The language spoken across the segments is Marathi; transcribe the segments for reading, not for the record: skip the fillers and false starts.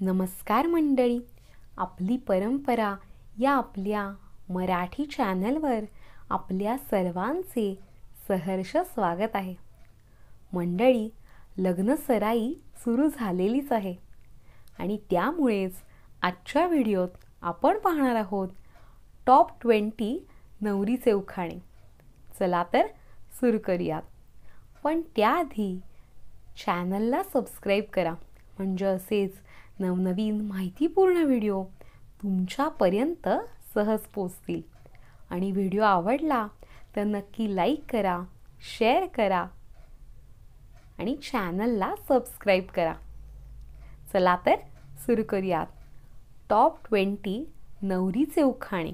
नमस्कार मंडळी, आपली परंपरा या आपल्या मराठी चॅनलवर आपल्या सर्वांचे सहर्ष स्वागत आहे. मंडळी, लग्नसराई सुरू झालेलीच आहे आणि त्यामुळेच आजच्या व्हिडिओत आपण पाहणार आहोत टॉप 20 नवरीचे उखाणे. चला तर सुरू करूयात. पण त्याआधी चॅनलला सबस्क्राईब करा, म्हणजे असेच नवनवीन माहितीपूर्ण व्हिडिओ तुमच्यापर्यंत सहज पोहोचतील. आणि व्हिडिओ आवडला तर नक्की लाईक करा, शेअर करा आणि चॅनलला सबस्क्राईब करा. चला तर सुरू करूयात. टॉप 20 नवरीचे उखाणे.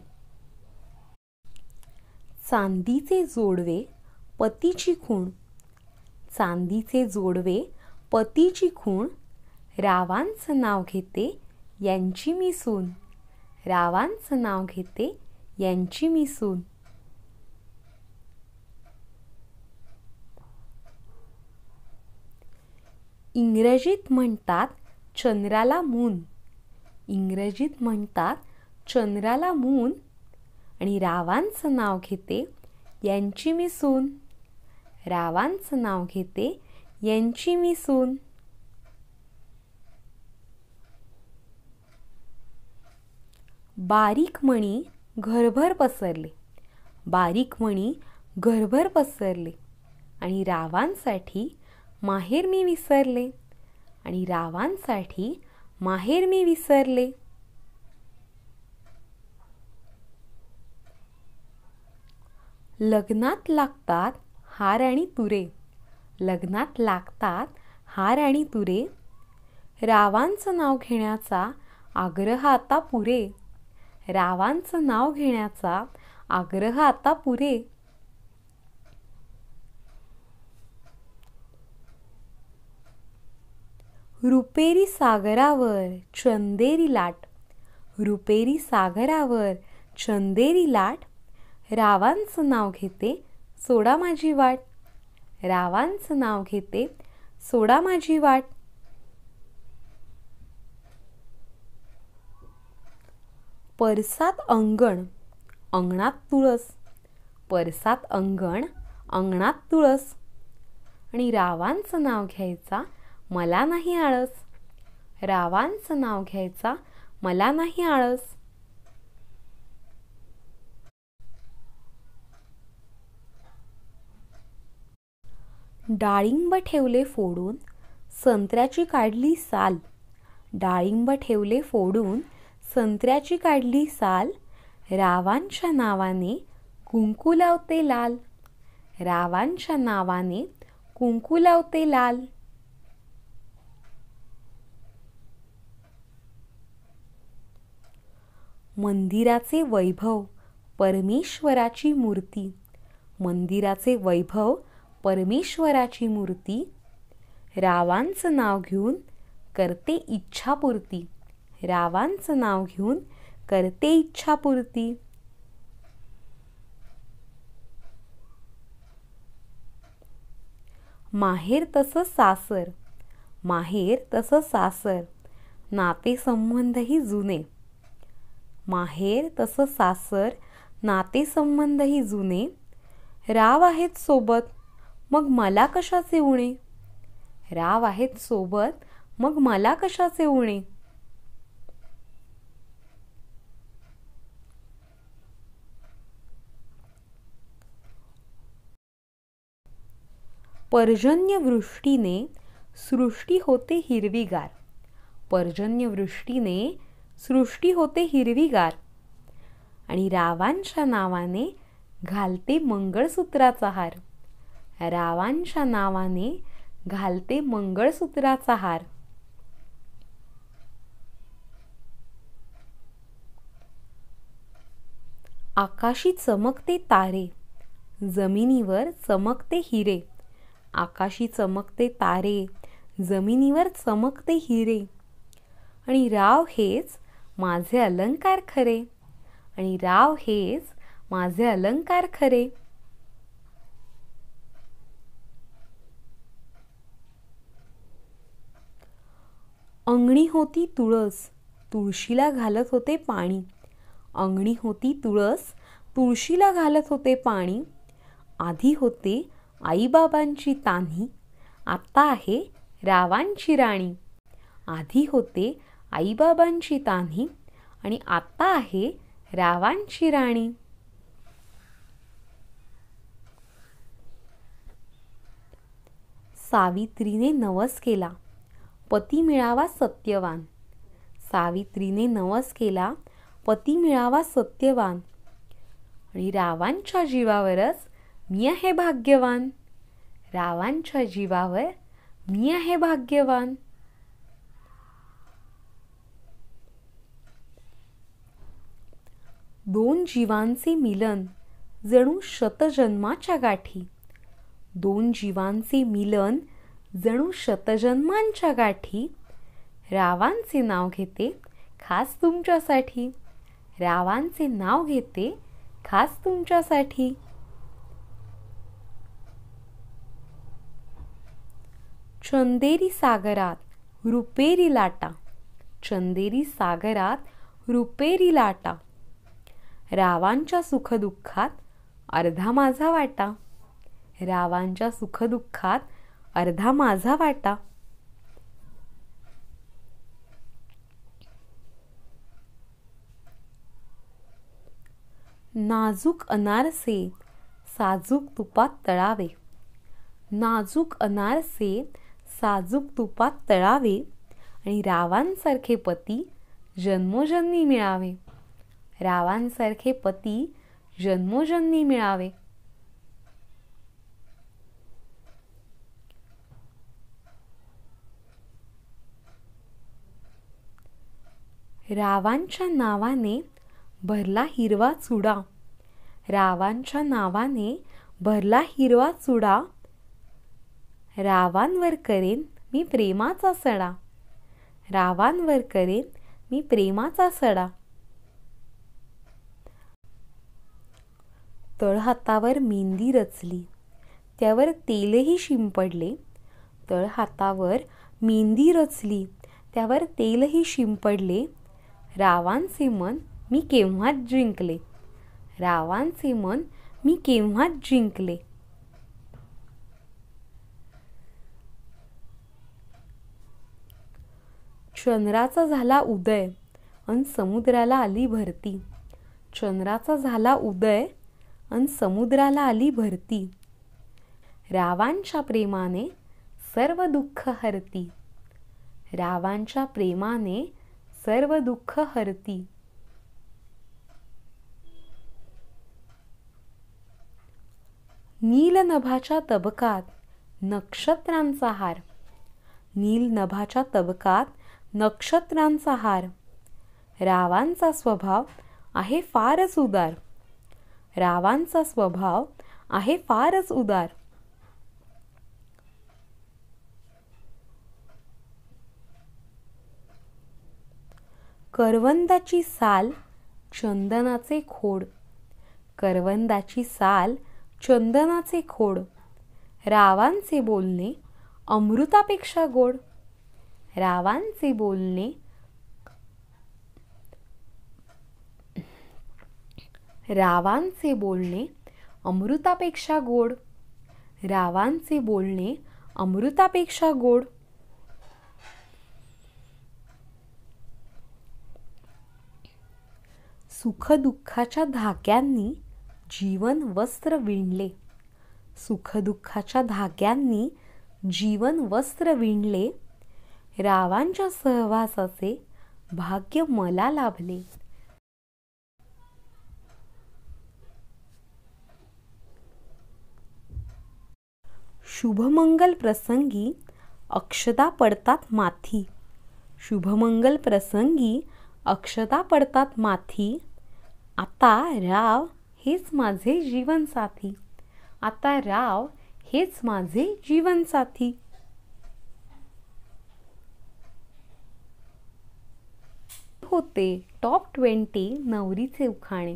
चांदीचे जोडवे पतीची खूण, चांदीचे जोडवे पतीची खूण, रावांचं नाव घेते यांची मी सून, रावांचं नाव घेते यांची मी सून. इंग्रजीत म्हणतात चंद्राला मून, इंग्रजीत म्हणतात चंद्राला मून, आणि रावांचं नाव घेते यांची मी सून, रावांचं नाव घेते यांची मी सून. बारीक मणी घरभर पसरले, बारीक मणी घरभर पसरले, आणि रावांसाठी माहेर मी विसरले, आणि रावांसाठी माहेर मी विसरले. लग्नात लागतात हार आणि तुरे, लग्नात लागतात हार आणि तुरे, रावांचं नाव घेण्याचा आग्रह आता पुरे, रावांचं नाव घेण्याचा आग्रह आता पुरे. रुपेरी सागरावर चंदेरी लाट, रुपेरी सागरावर चंदेरी लाट, रावांचं नाव घेते सोडा माझी वाट, रावांचं नाव घेते सोडा माझी वाट. परसात अंगण अंगणात तुळस, परसात अंगण अंगणात तुळस, आणि रावांचं नाव घ्यायचा मला नाही आळस, रावांचं नाव घ्यायचा मला नाही आळस. डाळिंब ठेवले फोडून संत्र्याची काढली साल, डाळिंब ठेवले फोडून संत्र्याची काढली साल, रावांच्या नावाने कुंकू लावते लाल, रावांच्या नावाने कुंकू लावते लाल. मंदिराचे वैभव परमेश्वराची मूर्ती, मंदिराचे वैभव परमेश्वराची मूर्ती, रावांचं नाव घेऊन करते इच्छापूर्ती, रावांचं नाव घेऊन करते इच्छापूर्ती. माहेर तसं सासर, माहेर तसं सासर, नाते संबंधही जुने, माहेर तसं सासर, नाते संबंधही जुने, राव आहेत सोबत मग मला कशाचे उणे, राव आहेत सोबत मग मला कशाचे उणे. पर्जन्यवृष्टीने सृष्टी होते हिरवीगार, पर्जन्यवृष्टीने सृष्टी होते हिरवीगार, आणि रावांच्या नावाने घालते मंगळसूत्राचा हार, रावांच्या नावाने घालते मंगळसूत्राचा हार. आकाशी चमकते तारे, जमिनीवर चमकते हिरे, आकाशी चमकते तारे, जमिनीवर चमकते हिरे, आणि राव हेच माझे अलंकार खरे, आणि राव हेच माझे अलंकार खरे. अंगणी होती तुळस, तुळशीला घालत होते पाणी. अंगणी होती तुळस, तुळशीला घालत होते पाणी. आधी होते आईबाबांची तान्ही, आता आहे रावांची राणी. आधी होते आईबाबांची तान्ही आणि आता आहे रावांची राणी. सावित्रीने नवस केला, पती मिळावा सत्यवान. सावित्रीने नवस केला, पती मिळावा सत्यवान. आणि रावांच्या जीवावरच मी आहे भाग्यवान. रावांच्या जीवावर मी आहे भाग्यवान. दोन जीवांचे मिलन जणू शतजन्माच्या गाठी. दोन जीवांचे मिलन जणू शतजन्मांच्या गाठी. रावांचे नाव घेते खास तुमच्यासाठी. रावांचे नाव घेते खास तुमच्यासाठी. चंदेरी सागरात रुपेरी लाटा. चंदेरी सागरात रुपेरी लाटा. रावांच्या सुखदुःखात अर्धा माझा वाटा. रावांच्या सुखदुःखात अर्धा माझा वाटा. नाजूक अनारसे साजूक तुपात तळावे. नाजूक अनारसे साजूक तुपात तळावे आणि रावांसारखे पती जन्मोजन्मी मिळावे. रावांसारखे पती जन्मोजन्मी मिळावे. रावांच्या नावाने भरला हिरवा चुडा. रावांच्या नावाने भरला हिरवा चुडा. रावांवर करेन मी प्रेमाचा सडा. रावांवर करेन मी प्रेमाचा सडा. तळहातावर मेहंदी रचली, त्यावर तेलही शिंपडले. तळहातावर मेहंदी रचली, त्यावर तेलही शिंपडले. रावांचे मन मी केव्हाच जिंकले. रावांचे मन मी केव्हाच जिंकले. चंद्राचा झाला उदय अन समुद्राला आली भरती. चंद्राचा झाला उदय अन समुद्राला आली भरती. रावांच्या प्रेमाने सर्व दुःख हरती. रावांच्या प्रेमाने सर्व दुःख हरती. नीलनभाच्या तबकात नक्षत्रांचा हार. नीलनभाच्या तबकात नक्षत्रांचा हार. रावांचा स्वभाव आहे फारच उदार. रावांचा स्वभाव आहे फारच उदार. करवंदाची साल चंदनाचे खोड. करवंदाची साल चंदनाचे खोड. रावांचे बोलणे अमृतापेक्षा गोड. रावांचे बोलणे रावांचे बोलणे अमृतापेक्षा गोड. रावांचे बोलणे अमृतापेक्षा गोड. सुखदुःखाच्या धाग्यांनी जीवन वस्त्र विणले. सुखदुःखाच्या धाग्यांनी जीवन वस्त्र विणले. रावांच्या सहवासाचे भाग्य मला लाभले. शुभमंगल प्रसंगी अक्षता पडतात माथी. शुभमंगल प्रसंगी अक्षता पडतात माथी. आता राव हेच माझे जीवनसाथी. आता राव हेच माझे जीवनसाथी. होते टॉप 20 नवरीचे उखाणे.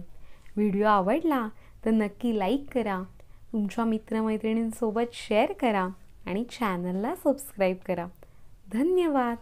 व्हिडिओ आवडला तर नक्की लाईक करा, तुमच्या मित्रमैत्रिणींसोबत शेअर करा आणि चॅनलला सबस्क्राईब करा. धन्यवाद.